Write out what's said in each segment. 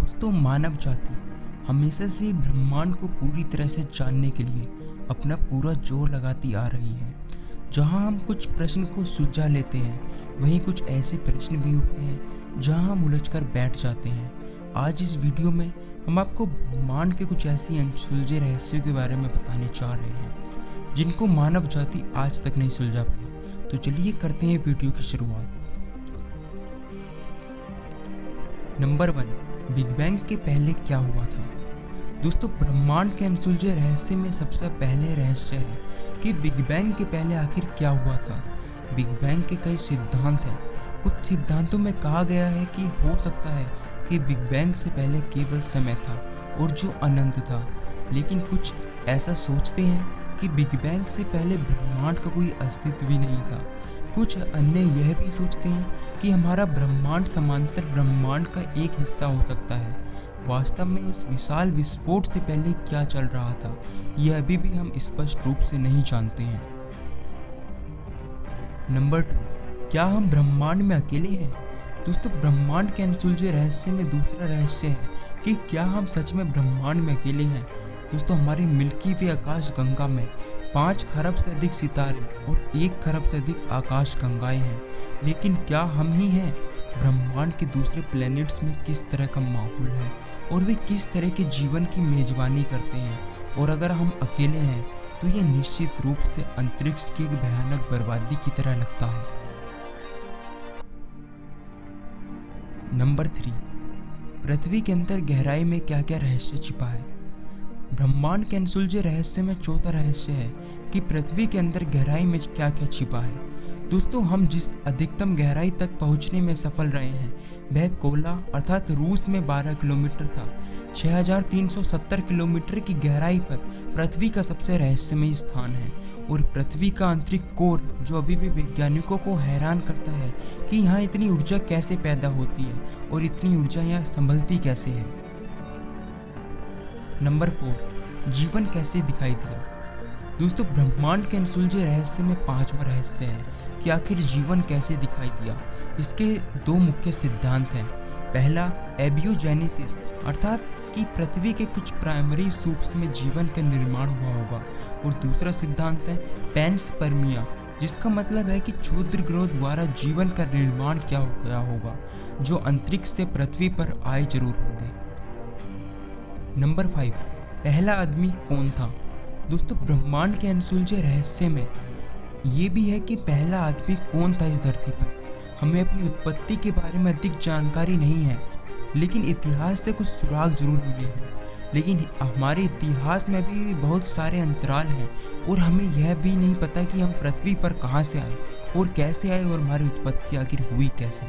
दोस्तों, मानव जाति हमेशा से ब्रह्मांड को पूरी तरह से जानने के लिए अपना पूरा जोर लगाती आ रही है। जहां हम कुछ प्रश्न को सुलझा लेते हैं, वहीं कुछ ऐसे प्रश्न भी होते हैं जहां हम उलझकर बैठ जाते हैं। आज इस वीडियो में हम आपको ब्रह्मांड के कुछ ऐसी अनसुलझे रहस्यों के बारे में बताने जा रहे हैं जिनको मानव जाति आज तक नहीं सुलझा पाई। तो चलिए करते हैं वीडियो की शुरुआत। नंबर 1, बिग बैंग के पहले क्या हुआ था। दोस्तों, ब्रह्मांड के अनसुलझे रहस्य में सबसे पहले रहस्य है कि बिग बैंग के पहले आखिर क्या हुआ था। बिग बैंग के कई सिद्धांत हैं। कुछ सिद्धांतों में कहा गया है कि हो सकता है कि बिग बैंग से पहले केवल समय था और जो अनंत था, लेकिन कुछ ऐसा सोचते हैं कि बिग बैंग से पहले ब्रह्मांड का कोई अस्तित्व भी नहीं था। कुछ अन्य यह भी सोचते हैं कि हमारा ब्रह्मांड समांतर ब्रह्मांड का एक हिस्सा हो सकता है। वास्तव में उस विशाल विस्फोट से पहले क्या चल रहा था, यह अभी भी हम स्पष्ट रूप से नहीं जानते हैं। नंबर 2, क्या हम ब्रह्मांड में अकेले हैं। दोस्तों, ब्रह्मांड के अनसुलझे रहस्य में दूसरा रहस्य है कि क्या हम सच में ब्रह्मांड में अकेले हैं। दोस्तों, हमारे मिल्की वे आकाश गंगा में 5 खरब से अधिक सितारे और 1 खरब से अधिक आकाश गंगाएं हैं, लेकिन क्या हम ही हैं। ब्रह्मांड के दूसरे प्लैनेट्स में किस तरह का माहौल है और वे किस तरह के जीवन की मेजबानी करते हैं, और अगर हम अकेले हैं तो यह निश्चित रूप से अंतरिक्ष की एक भयानक बर्बादी की तरह लगता है। नंबर 3, पृथ्वी के अंदर गहराई में क्या क्या रहस्य छिपा है। ब्रह्मांड के अनसुलझे रहस्य में चौथा रहस्य है कि पृथ्वी के अंदर गहराई में क्या क्या छिपा है। दोस्तों, हम जिस अधिकतम गहराई तक पहुंचने में सफल रहे हैं वह कोला अर्थात रूस में 12 किलोमीटर था। 6370 किलोमीटर की गहराई पर पृथ्वी का सबसे रहस्यमयी स्थान है, और पृथ्वी का आंतरिक कोर जो अभी भी वैज्ञानिकों को हैरान करता है कि यहाँ इतनी ऊर्जा कैसे पैदा होती है और इतनी ऊर्जा यहाँ संभलती कैसे है। नंबर 4, जीवन कैसे दिखाई दिया। दोस्तों, ब्रह्मांड के अनसुलझे रहस्य में 5वां रहस्य है कि आखिर जीवन कैसे दिखाई दिया। इसके 2 मुख्य सिद्धांत हैं। पहला, एबियोजेनेसिस अर्थात कि पृथ्वी के कुछ प्राइमरी सूप्स में जीवन का निर्माण हुआ होगा, और दूसरा सिद्धांत है पैनस्पर्मिया, जिसका मतलब है कि क्षुद्र ग्रहों द्वारा जीवन का निर्माण किया गया होगा जो अंतरिक्ष से पृथ्वी पर आए जरूर होंगे। नंबर 5, पहला आदमी कौन था। दोस्तों, ब्रह्मांड के अनसुलझे रहस्य में ये भी है कि पहला आदमी कौन था इस धरती पर। हमें अपनी उत्पत्ति के बारे में अधिक जानकारी नहीं है, लेकिन इतिहास से कुछ सुराग जरूर मिले हैं। लेकिन हमारे इतिहास में भी बहुत सारे अंतराल हैं, और हमें यह भी नहीं पता कि हम पृथ्वी पर कहाँ से आए और कैसे आए, और हमारी उत्पत्ति आखिर हुई कैसे।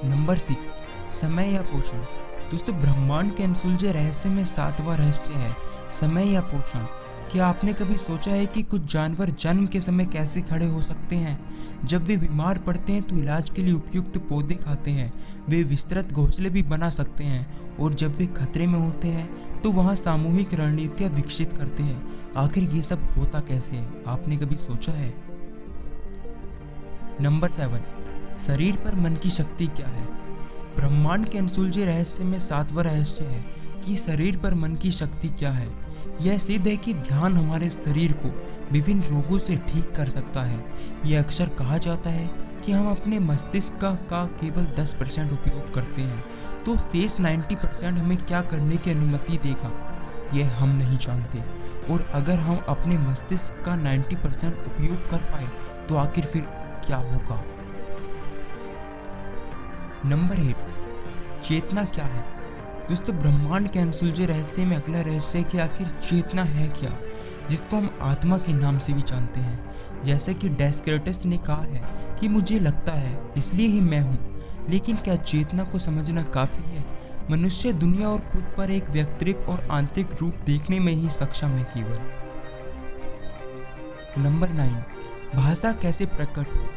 नंबर 6, समय या पोषण। दोस्तों, ब्रह्मांड के अनसुलझे रहस्य में 7वां रहस्य है समय या पोषण। क्या आपने कभी सोचा है कि कुछ जानवर जन्म के समय कैसे खड़े हो सकते हैं। जब वे बीमार पड़ते हैं तो इलाज के लिए उपयुक्त पौधे खाते हैं, वे विस्तृत घोंसले भी बना सकते हैं, और जब वे खतरे में होते हैं तो वहाँ सामूहिक रणनीतियाँ विकसित करते हैं। आखिर ये सब होता कैसे है, आपने कभी सोचा है। नंबर 7, शरीर पर मन की शक्ति क्या है। ब्रह्मांड के अनसुलझे रहस्य में 7वां रहस्य है कि शरीर पर मन की शक्ति क्या है। यह सिद्ध है कि ध्यान हमारे शरीर को विभिन्न रोगों से ठीक कर सकता है। यह अक्सर कहा जाता है कि हम अपने मस्तिष्क का केवल 10% उपयोग करते हैं, तो शेष 90% हमें क्या करने की अनुमति देगा, यह हम नहीं जानते। और अगर हम अपने मस्तिष्क का 90% उपयोग कर पाए तो आखिर फिर क्या होगा। नंबर 8, चेतना क्या है। दोस्तों, ब्रह्मांड के अनसुलझे रहस्य में अगला रहस्य है कि आखिर चेतना है क्या, जिसको हम आत्मा के नाम से भी जानते हैं। जैसे कि डेस्कर्टिस ने कहा है कि मुझे लगता है इसलिए ही मैं हूँ। लेकिन क्या चेतना को समझना काफ़ी है। मनुष्य दुनिया और खुद पर एक व्यक्तित्व और आंतरिक रूप देखने में ही सक्षम है केवल। नंबर 9, भाषा कैसे प्रकट हुई।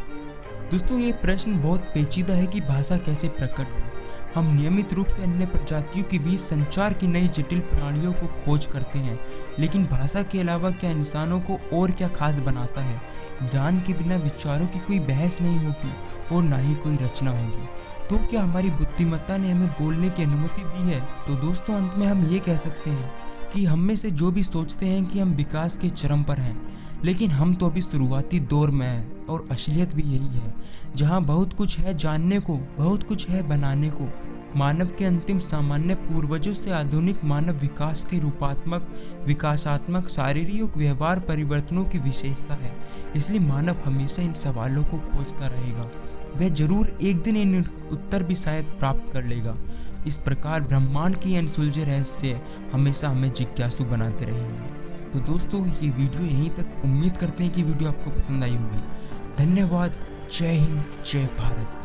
दोस्तों, ये प्रश्न बहुत पेचीदा है कि भाषा कैसे प्रकट हुई। हम नियमित रूप से अन्य प्रजातियों के बीच संचार की नई जटिल प्रणालियों को खोज करते हैं, लेकिन भाषा के अलावा क्या इंसानों को और क्या खास बनाता है। ज्ञान के बिना विचारों की कोई बहस नहीं होगी और ना ही कोई रचना होगी। तो क्या हमारी बुद्धिमत्ता ने हमें बोलने की अनुमति दी है? तो दोस्तों, अंत में हम ये कह सकते हैं कि हम में से जो भी सोचते हैं कि हम विकास के चरम पर हैं, लेकिन हम तो अभी शुरुआती दौर में हैं और असलियत भी यही है, जहां बहुत कुछ है जानने को, बहुत कुछ है बनाने को। मानव के अंतिम सामान्य पूर्वजों से आधुनिक मानव विकास के रूपात्मक, विकासात्मक, शारीरिक व्यवहार परिवर्तनों की विशेषता है। इसलिए मानव हमेशा इन सवालों को खोजता रहेगा। वह जरूर एक दिन इन उत्तर भी शायद प्राप्त कर लेगा। इस प्रकार ब्रह्मांड की अनसुलझे रहस्य हमेशा हमें जिज्ञासु बनाते रहेंगे। तो दोस्तों, ये वीडियो यहीं तक। उम्मीद करते हैं कि वीडियो आपको पसंद आई होगी। धन्यवाद। जय हिंद, जय भारत।